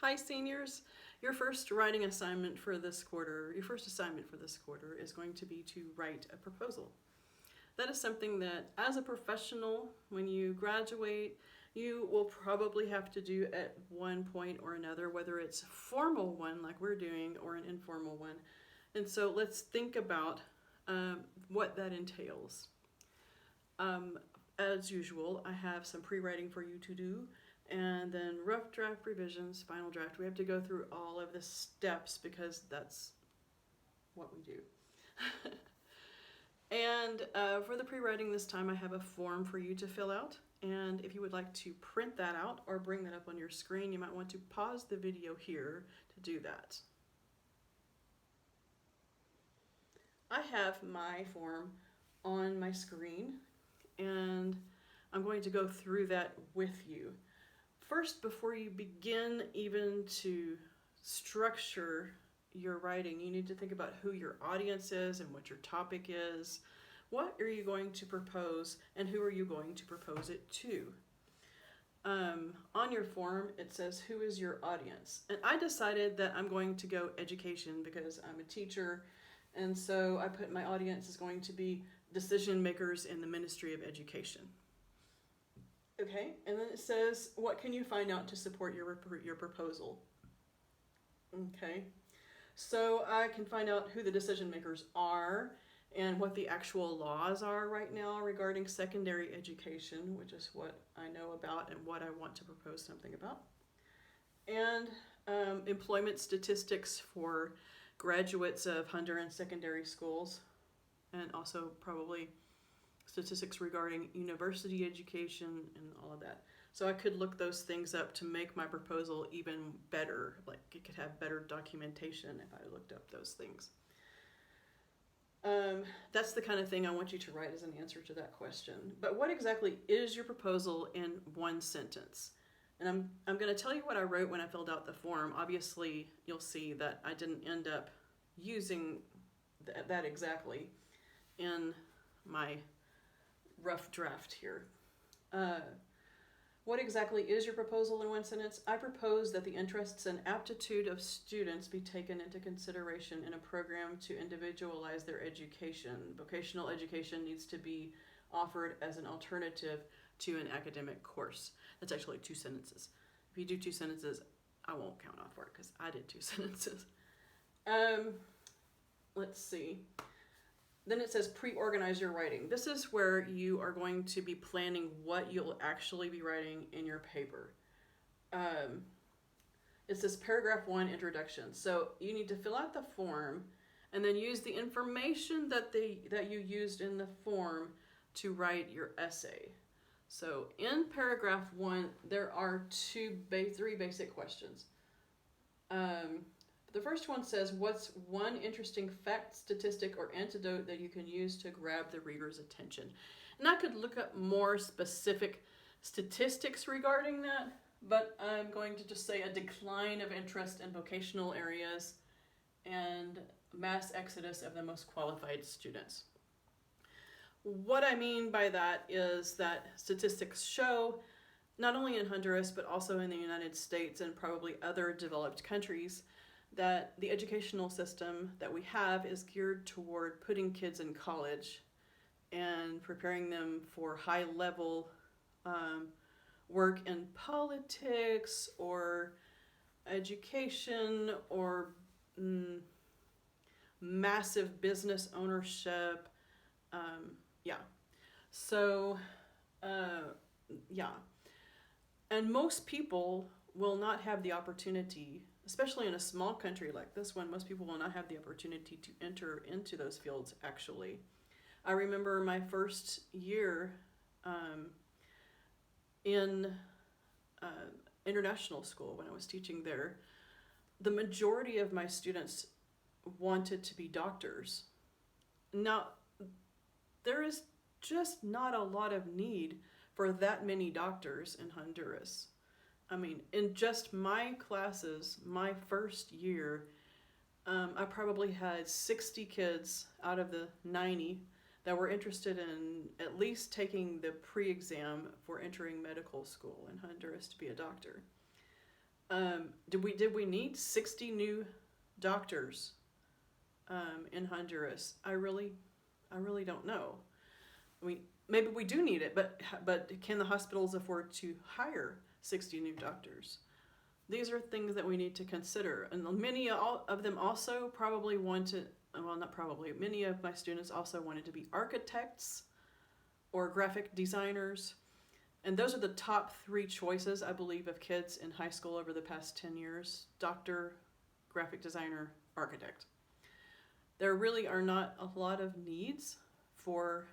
Hi seniors, your first writing assignment for this quarter, is going to be to write a proposal. That is something that as a professional, when you graduate, you will probably have to do at one point or another, whether it's a formal one like we're doing or an informal one. And so let's think about what that entails. As usual, I have some pre-writing for you to do, and then rough draft, revisions, final draft. We have to go through all of the steps because that's what we do. And for the pre-writing this time, I have a form for you to fill out. And if you would like to print that out or bring that up on your screen, you might want to pause the video here to do that. I have my form on my screen, and I'm going to go through that with you. First, before you begin even to structure your writing, you need to think about who your audience is and what your topic is. What are you going to propose, and who are you going to propose it to? On your form, it says, who is your audience? And I decided that I'm going to go education because I'm a teacher, and so I put my audience is going to be decision makers in the Ministry of Education. Okay, and then it says, what can you find out to support your proposal? Okay, so I can find out who the decision makers are and what the actual laws are right now regarding secondary education, which is what I know about and what I want to propose something about. And employment statistics for graduates of Honduran secondary schools, and also probably statistics regarding university education and all of that. So I could look those things up to make my proposal even better. Like it could have better documentation if I looked up those things. That's the kind of thing I want you to write as an answer to that question. But what exactly is your proposal in one sentence? And I'm going to tell you what I wrote when I filled out the form. Obviously, you'll see that I didn't end up using that exactly in my rough draft here. What exactly is your proposal in one sentence? I propose that the interests and aptitude of students be taken into consideration in a program to individualize their education. Vocational education needs to be offered as an alternative to an academic course. That's actually 2 sentences. If you do 2 sentences, I won't count off for it because I did 2 sentences. Let's see. Then it says pre-organize your writing. This is where you are going to be planning what you'll actually be writing in your paper. It says paragraph 1 introduction. So you need to fill out the form and then use the information that you used in the form to write your essay. So in paragraph 1, there are 3 basic questions. The first one says, what's one interesting fact, statistic, or anecdote that you can use to grab the reader's attention? And I could look up more specific statistics regarding that, but I'm going to just say a decline of interest in vocational areas and mass exodus of the most qualified students. What I mean by that is that statistics show, not only in Honduras, but also in the United States and probably other developed countries, that the educational system that we have is geared toward putting kids in college and preparing them for high-level work in politics or education or massive business ownership. And most people will not have the opportunity, especially in a small country like this one, most people will not have the opportunity to enter into those fields, actually. I remember my first year in international school when I was teaching there. The majority of my students wanted to be doctors. Now, there is just not a lot of need for that many doctors in Honduras. I mean, in just my classes, my first year, I probably had 60 kids out of the 90 that were interested in at least taking the pre-exam for entering medical school in Honduras to be a doctor. Did we need 60 new doctors in Honduras? I really don't know. I mean, maybe we do need it, but can the hospitals afford to hire 60 new doctors? These are things that we need to consider, and many of them also probably wanted. Well, not probably. Many of my students also wanted to be architects or graphic designers. And those are the top 3 choices, I believe, of kids in high school over the past 10 years: doctor, graphic designer, architect. There really are not a lot of needs for,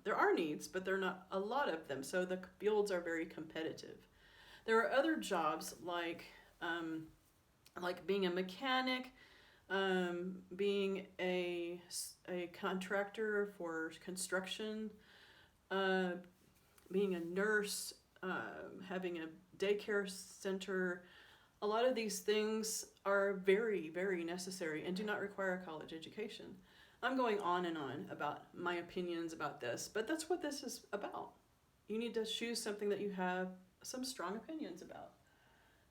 there are needs, but there are not a lot of them. So the fields are very competitive. There are other jobs like being a mechanic, being a contractor for construction, being a nurse, having a daycare center. A lot of these things are very, very necessary and do not require a college education. I'm going on and on about my opinions about this, but that's what this is about. You need to choose something that you have some strong opinions about.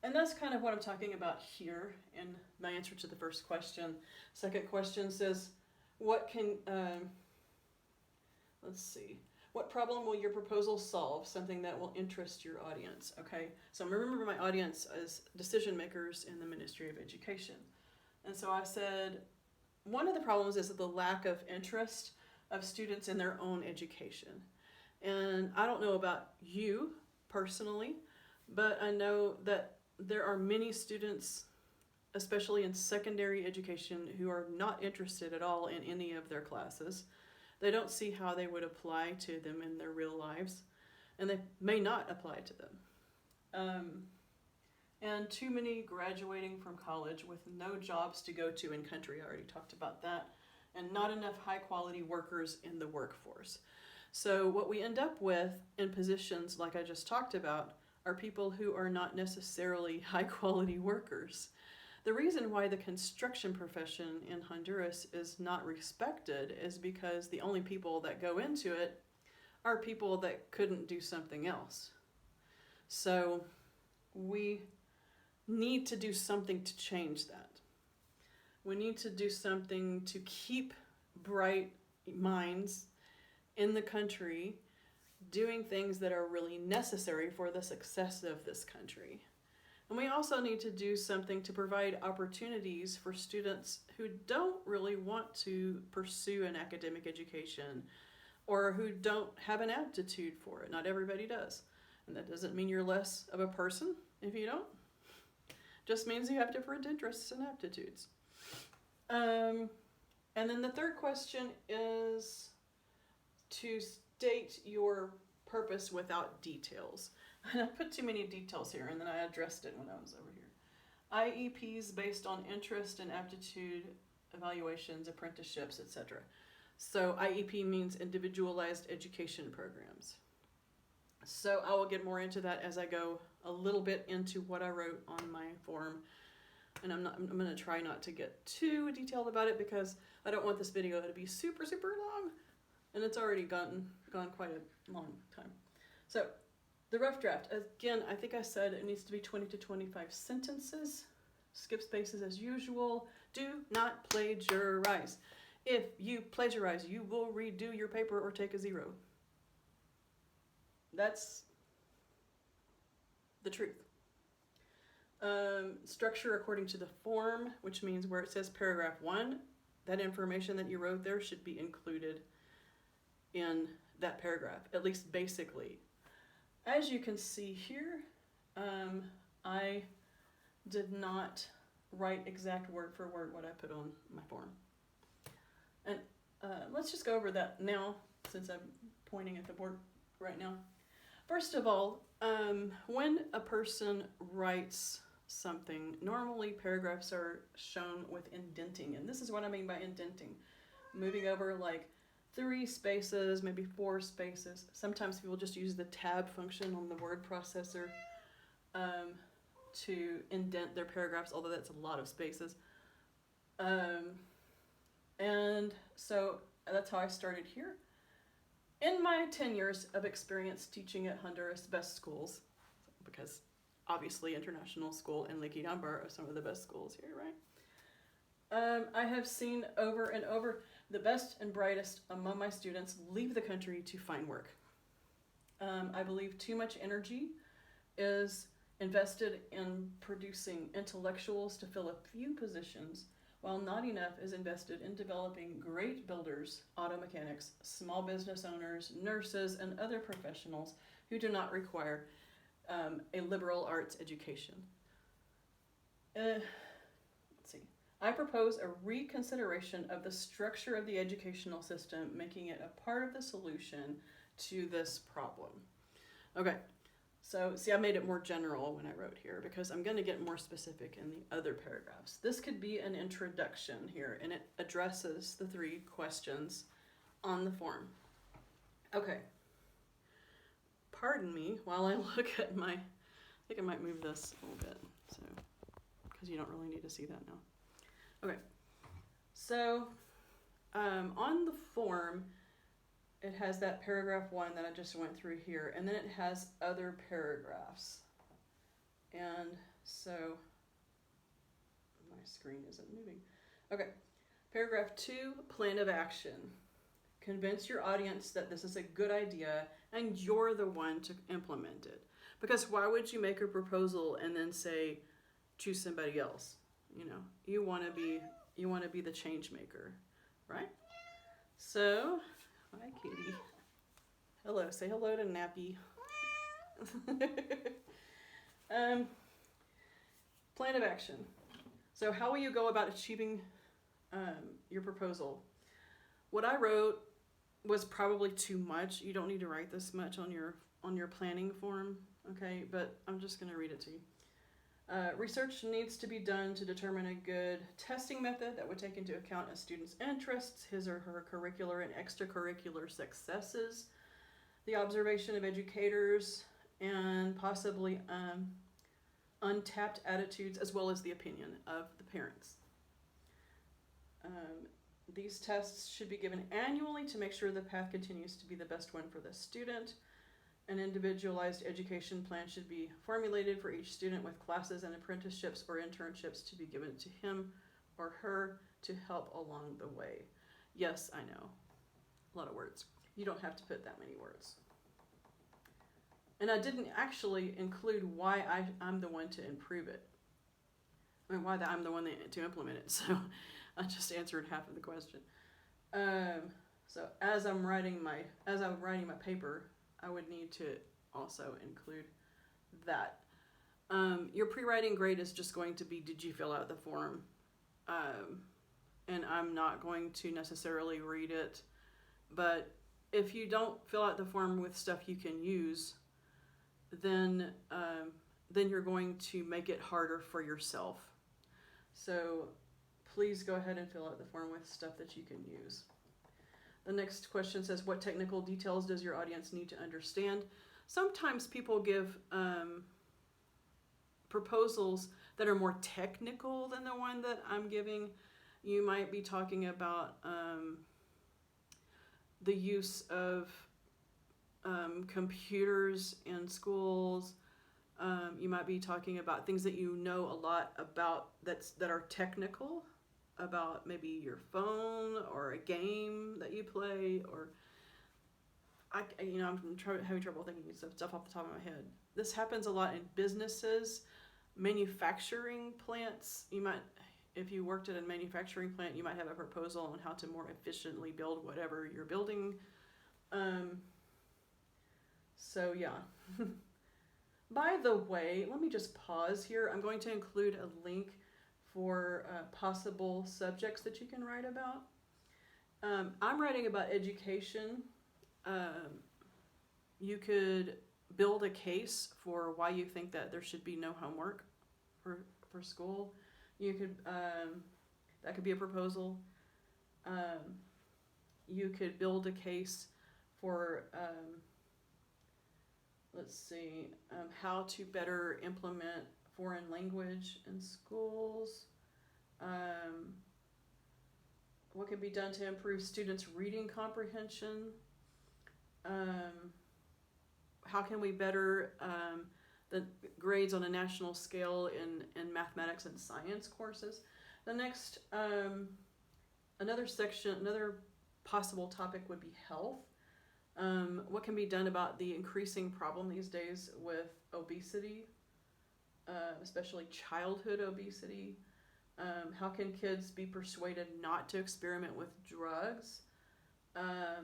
And that's kind of what I'm talking about here in my answer to the first question. Second question says, what problem will your proposal solve? Something that will interest your audience. Okay, so remember my audience as decision makers in the Ministry of Education. And so I said, one of the problems is the lack of interest of students in their own education. And I don't know about you personally, but I know that there are many students, especially in secondary education, who are not interested at all in any of their classes. They don't see how they would apply to them in their real lives, and they may not apply to them. And too many graduating from college with no jobs to go to in country. I already talked about that. And not enough high quality workers in the workforce. So what we end up with in positions like I just talked about are people who are not necessarily high quality workers. The reason why the construction profession in Honduras is not respected is because the only people that go into it are people that couldn't do something else. So we need to do something to change that. We need to do something to keep bright minds in the country doing things that are really necessary for the success of this country. And we also need to do something to provide opportunities for students who don't really want to pursue an academic education or who don't have an aptitude for it. Not everybody does. And that doesn't mean you're less of a person if you don't. Just means you have different interests and aptitudes. And then the third question is to state your purpose without details. And I put too many details here, and then I addressed it when I was over here. IEPs based on interest and aptitude evaluations, apprenticeships, etc. So IEP means individualized education programs. So I will get more into that as I go a little bit into what I wrote on my form. And I'm going to try not to get too detailed about it because I don't want this video to be super, super long. And it's already gone quite a long time. So the rough draft, again, I think I said it needs to be 20 to 25 sentences. Skip spaces as usual. Do not plagiarize. If you plagiarize, you will redo your paper or take a 0. That's the truth. Structure according to the form, which means where it says paragraph 1, that information that you wrote there should be included in that paragraph, at least basically. As you can see here, I did not write exact word for word what I put on my form. And let's just go over that now, since I'm pointing at the board right now. First of all, when a person writes something, normally paragraphs are shown with indenting, and this is what I mean by indenting. Moving over like 3 spaces, maybe 4 spaces. Sometimes people just use the tab function on the word processor to indent their paragraphs, although that's a lot of spaces. And so that's how I started here. In my 10 years of experience teaching at Honduras' best schools, because obviously international school in Leaky Dunbar are some of the best schools here, right? I have seen over and over the best and brightest among my students leave the country to find work. I believe too much energy is invested in producing intellectuals to fill a few positions, while not enough is invested in developing great builders, auto mechanics, small business owners, nurses, and other professionals who do not require a liberal arts education. Let's see. I propose a reconsideration of the structure of the educational system, making it a part of the solution to this problem. Okay, so see, I made it more general when I wrote here because I'm going to get more specific in the other paragraphs. This could be an introduction here, and it addresses the 3 questions on the form. Okay. Pardon me while I look at my, I think I might move this a little bit, so, because you don't really need to see that now. Okay, so on the form, it has that paragraph 1 that I just went through here, and then it has other paragraphs. And so, my screen isn't moving. Okay, paragraph 2, plan of action. Convince your audience that this is a good idea and you're the one to implement it. Because why would you make a proposal and then say, choose somebody else? You know, you want to be the change maker, right? So, hi kitty. Hello, say hello to Nappy. Plan of action. So how will you go about achieving your proposal? What I wrote was probably too much. You don't need to write this much on your planning form, okay? But I'm just going to read it to you. Research needs to be done to determine a good testing method that would take into account a student's interests, his or her curricular and extracurricular successes, the observation of educators, and possibly untapped attitudes, as well as the opinion of the parents. These tests should be given annually to make sure the path continues to be the best one for the student. An individualized education plan should be formulated for each student with classes and apprenticeships or internships to be given to him or her to help along the way. Yes, I know. A lot of words. You don't have to put that many words. And I didn't actually include why I'm the one to improve it. I mean, why I'm the one to implement it. So I just answered half of the question. So as I'm writing my paper, I would need to also include that. Your pre-writing grade is just going to be, did you fill out the form? And I'm not going to necessarily read it, but if you don't fill out the form with stuff you can use, then you're going to make it harder for yourself. So please go ahead and fill out the form with stuff that you can use. The next question says, what technical details does your audience need to understand? Sometimes people give proposals that are more technical than the one that I'm giving. You might be talking about the use of computers in schools. You might be talking about things that you know a lot about that are technical, about maybe your phone or a game that you play, or I'm having trouble thinking of stuff off the top of my head. This happens a lot in businesses, manufacturing plants. You might, if you worked at a manufacturing plant, you might have a proposal on how to more efficiently build whatever you're building. So yeah. By the way, let me just pause here. I'm going to include a link for possible subjects that you can write about. I'm writing about education. You could build a case for why you think that there should be no homework for school. You could that could be a proposal. You could build a case for how to better implement foreign language in schools. What can be done to improve students' reading comprehension? How can we better the grades on a national scale in mathematics and science courses. The next, another possible topic would be health. What can be done about the increasing problem these days with obesity, especially childhood obesity? How can kids be persuaded not to experiment with drugs? How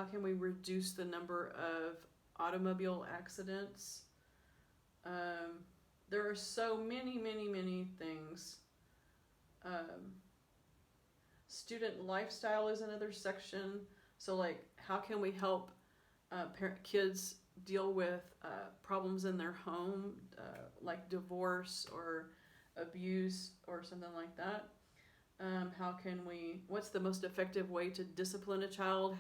can we reduce the number of automobile accidents? There are so many things. Student lifestyle is another section. So like, how can we help kids deal with problems in their home, like divorce or abuse or something like that? What's the most effective way to discipline a child?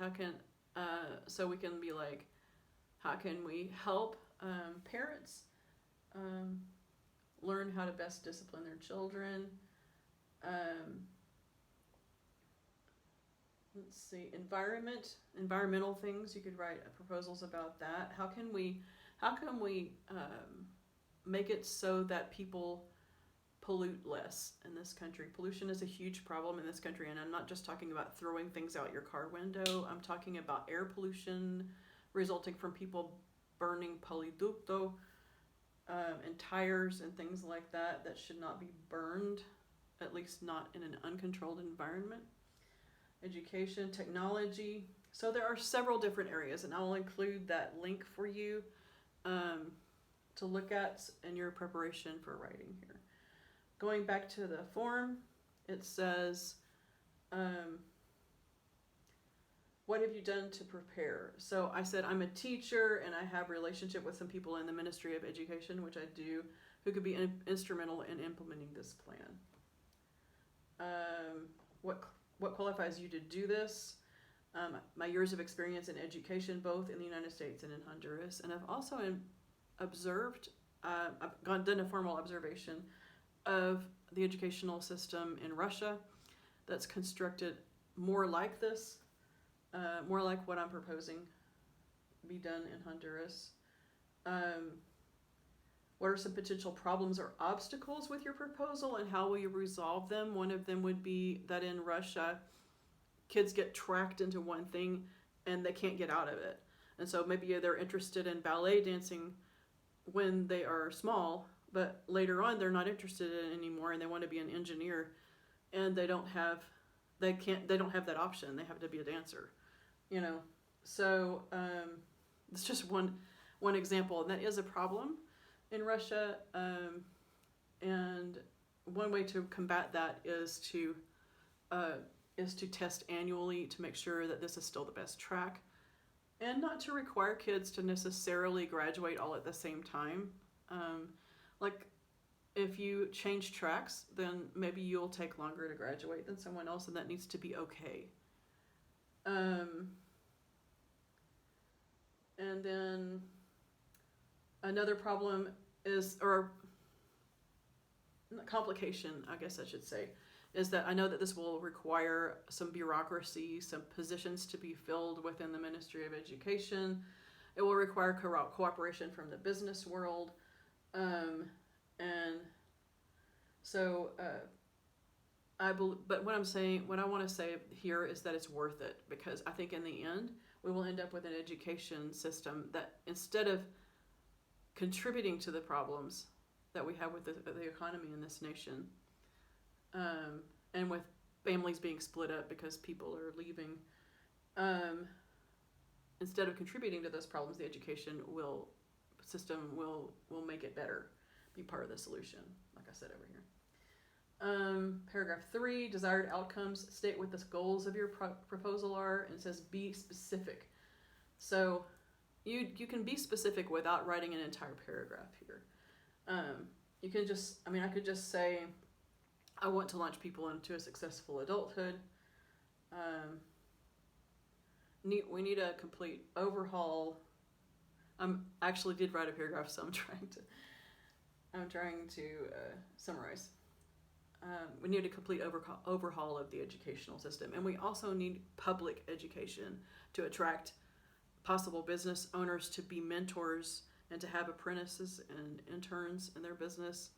So we can be like, how can we help parents learn how to best discipline their children? Let's see, environmental things. You could write proposals about that. How can we make it so that people pollute less in this country? Pollution is a huge problem in this country, and I'm not just talking about throwing things out your car window. I'm talking about air pollution resulting from people burning polyducto and tires and things like that should not be burned, at least not in an uncontrolled environment. Education, technology. So there are several different areas, and I'll include that link for you to look at in your preparation for writing here. Going back to the form, it says, what have you done to prepare? So I said I'm a teacher and I have a relationship with some people in the Ministry of Education, which I do, who could be instrumental in implementing this plan. What qualifies you to do this? My years of experience in education, both in the United States and in Honduras, and I've also observed, I've done a formal observation of the educational system in Russia that's constructed more like this, more like what I'm proposing be done in Honduras. What are some potential problems or obstacles with your proposal, and how will you resolve them? One of them would be that in Russia, kids get tracked into one thing and they can't get out of it. And so maybe they're interested in ballet dancing when they are small, but later on they're not interested in it anymore and they want to be an engineer, and they don't have that option. They have to be a dancer, you know. So it's just one example, and that is a problem in Russia, and one way to combat that is to test annually to make sure that this is still the best track, and not to require kids to necessarily graduate all at the same time. Like if you change tracks, then maybe you'll take longer to graduate than someone else, and that needs to be okay. And then another problem is, or complication, I guess I should say, is that I know that this will require some bureaucracy, some positions to be filled within the Ministry of Education. It will require cooperation from the business world. And so but what I want to say here is that it's worth it, because I think in the end, we will end up with an education system that, instead of contributing to the problems that we have with the economy in this nation, and with families being split up because people are leaving, instead of contributing to those problems, the education system will make it better, be part of the solution, like I said over here. Paragraph 3, desired outcomes. State what the goals of your proposal are, and it says be specific. So you can be specific without writing an entire paragraph here. You can just, I could just say, I want to launch people into a successful adulthood. We need a complete overhaul. I actually did write a paragraph, so I'm trying to summarize. We need a complete overhaul of the educational system, and we also need public education to attract possible business owners to be mentors and to have apprentices and interns in their business.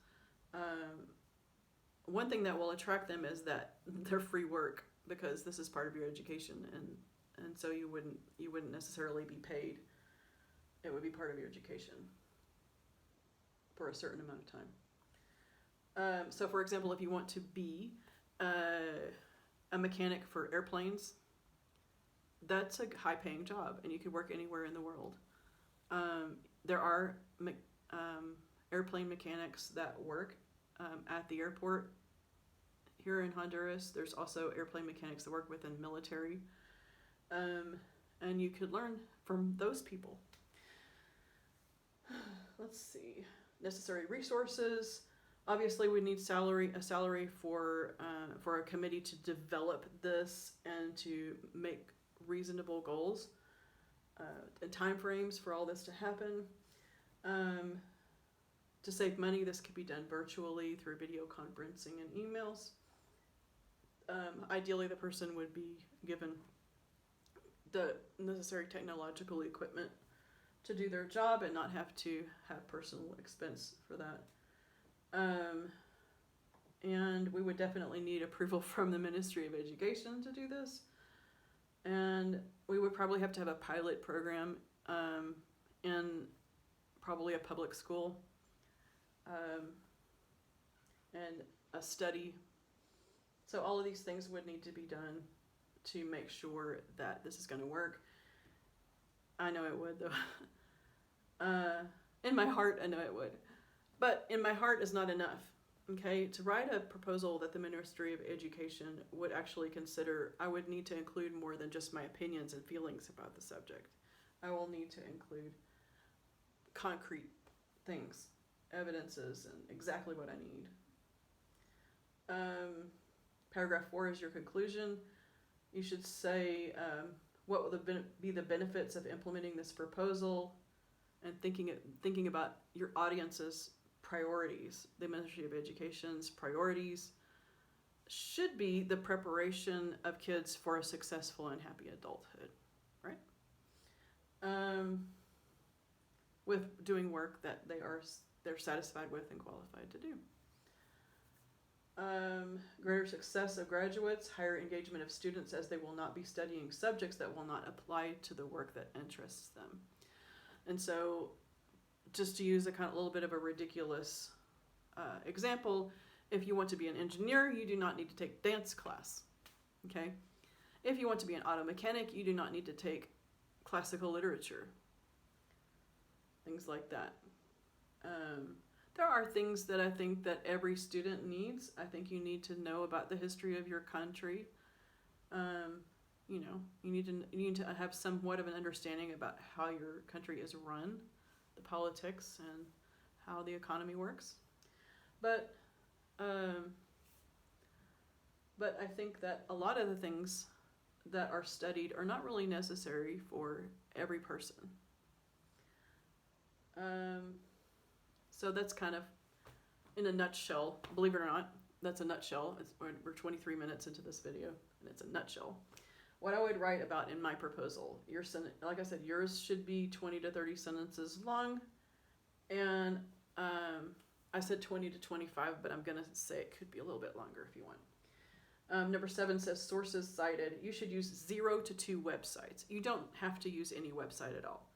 One thing that will attract them is that they're free work, because this is part of your education, and so you wouldn't necessarily be paid. It would be part of your education for a certain amount of time. So for example, if you want to be a mechanic for airplanes, that's a high-paying job, and you could work anywhere in the world. There are airplane mechanics that work at the airport here in Honduras. There's also airplane mechanics that work within military, and you could learn from those people. Let's see. Necessary resources. Obviously, we need a salary for a committee to develop this and to make reasonable goals and time frames for all this to happen. To save money, this could be done virtually through video conferencing and emails. Ideally, the person would be given the necessary technological equipment to do their job and not have to have personal expense for that. And we would definitely need approval from the Ministry of Education to do this. And we would probably have to have a pilot program in probably a public school, and a study. So all of these things would need to be done to make sure that this is going to work. I know it would, though. In my heart, I know it would. But in my heart is not enough. Okay, to write a proposal that the Ministry of Education would actually consider, I would need to include more than just my opinions and feelings about the subject. I will need to include concrete things, evidences, and exactly what I need. Paragraph 4 is your conclusion. You should say what will be the benefits of implementing this proposal, and thinking about your audience's priorities. The Ministry of Education's priorities should be the preparation of kids for a successful and happy adulthood, right? With doing work that they're satisfied with and qualified to do. Greater success of graduates, higher engagement of students, as they will not be studying subjects that will not apply to the work that interests them. And so, just to use a little bit of a ridiculous example, if you want to be an engineer, you do not need to take dance class, okay? If you want to be an auto mechanic, you do not need to take classical literature, things like that. There are things that I think that every student needs. I think you need to know about the history of your country. You need to have somewhat of an understanding about how your country is run, the politics, and how the economy works. But I think that a lot of the things that are studied are not really necessary for every person. So that's kind of, in a nutshell, believe it or not, that's a nutshell. We're 23 minutes into this video, and it's a nutshell. What I would write about in my proposal, like I said, yours should be 20 to 30 sentences long, and I said 20 to 25, but I'm going to say it could be a little bit longer if you want. Number 7 says sources cited. You should use 0 to 2 websites. You don't have to use any website at all.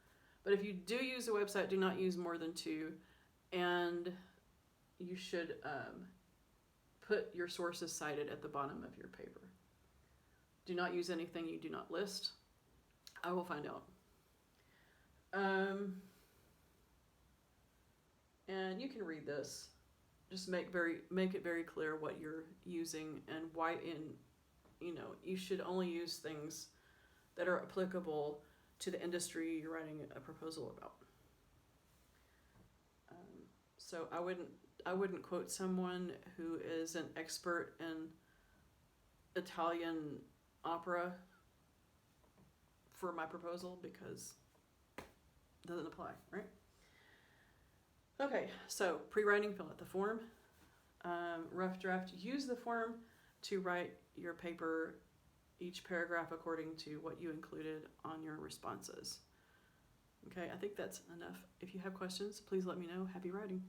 But if you do use a website, do not use more than 2, and you should put your sources cited at the bottom of your paper. Do not use anything you do not list. I will find out. And you can read this. Just make it very clear what you're using and why. You should only use things that are applicable to the industry you're writing a proposal about. So I wouldn't quote someone who is an expert in Italian opera for my proposal, because it doesn't apply, right? Okay, so pre-writing, fill out the form. Rough draft, use the form to write your paper, each paragraph according to what you included on your responses. Okay, I think that's enough. If you have questions, please let me know. Happy writing.